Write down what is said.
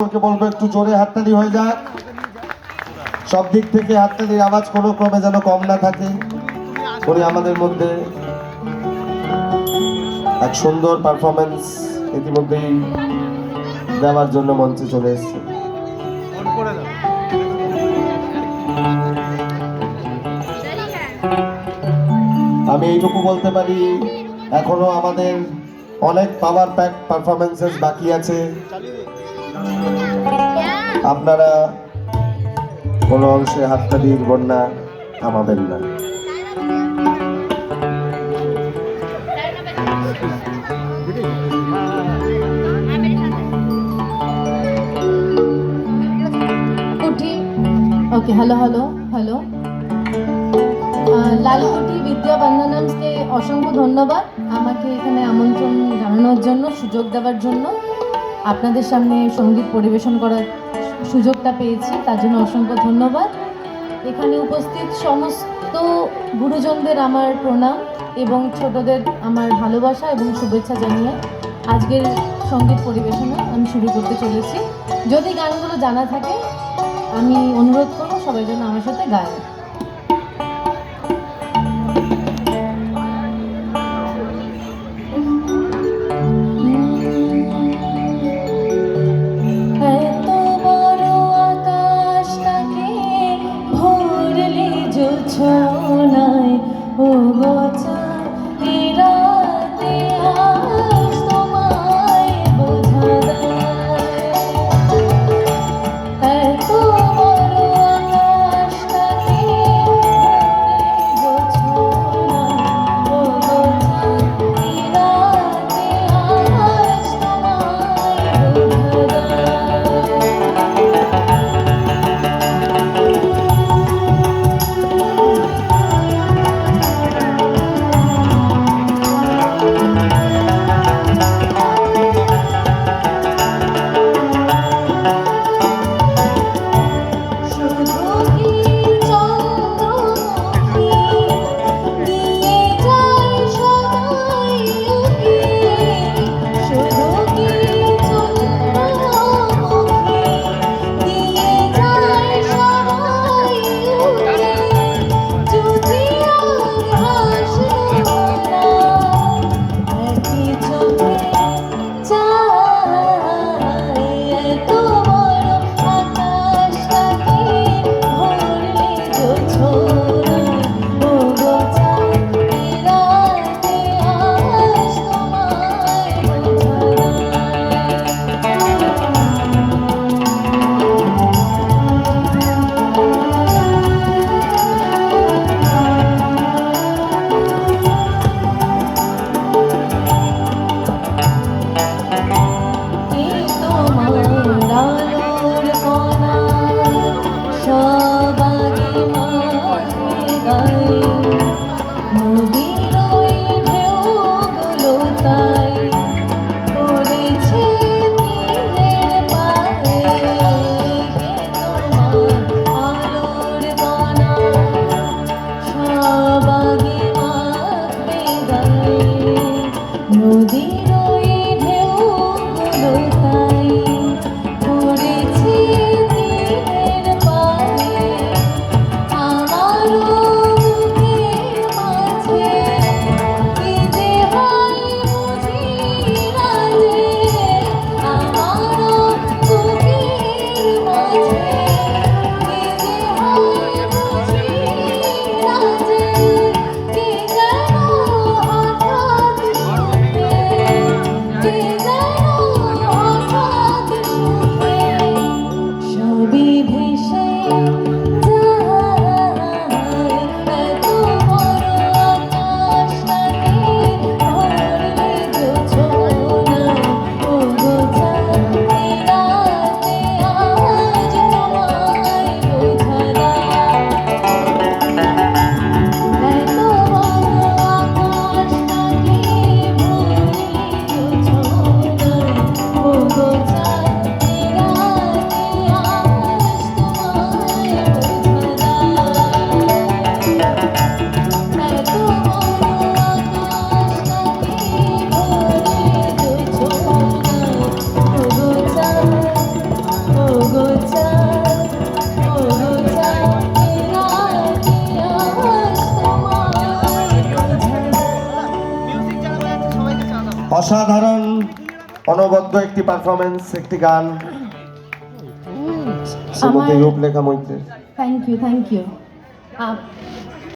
বলবো একটু জোরে হাততালি হয়ে যাক, সব দিক থেকে হাততালির আওয়াজ কোনো ক্রমে যেন কম না থাকে। উনি আমাদের মধ্যে এক সুন্দর পারফরমেন্স ইতিমধ্যেই দেওয়ার জন্য মঞ্চে চলে এসেছে। আমি এইটুকু বলতে পারি, এখনো আমাদের অনেক পাওয়ার প্যাক পারফরমেন্সেস বাকি আছে। আপনারা কোনো অংশে হাততালির বন্যা থামাবেন না। Okay hello hello hello Lalkuti বিদ্যা বন্দনামসকে অসংখ্য ধন্যবাদ আমাকে এখানে আমন্ত্রণ জানানোর জন্য, সুযোগ দেওয়ার জন্য। আপনাদের সামনে সঙ্গীত পরিবেশন করার সুযোগটা পেয়েছি, তার জন্য অসংখ্য ধন্যবাদ। এখানে উপস্থিত সমস্ত গুরুজনদের আমার প্রণাম এবং ছোটদের আমার ভালোবাসা এবং শুভেচ্ছা জানিয়ে আজকের সঙ্গীত পরিবেশনা আমি শুরু করতে চলেছি। যদি গানগুলো জানা থাকে আমি অনুরোধ করব সবাই যেন আমার সাথে গায়। ছোনায় ও গোছা রাতে আজ তোমায় বোঝা দেয়, এত বড় আকাশটাকে অসাধারণ অনবদ্য একটি পারফরমেন্স, একটি গান শ্রীমতী রূপলেখা মৈত্রের। Thank you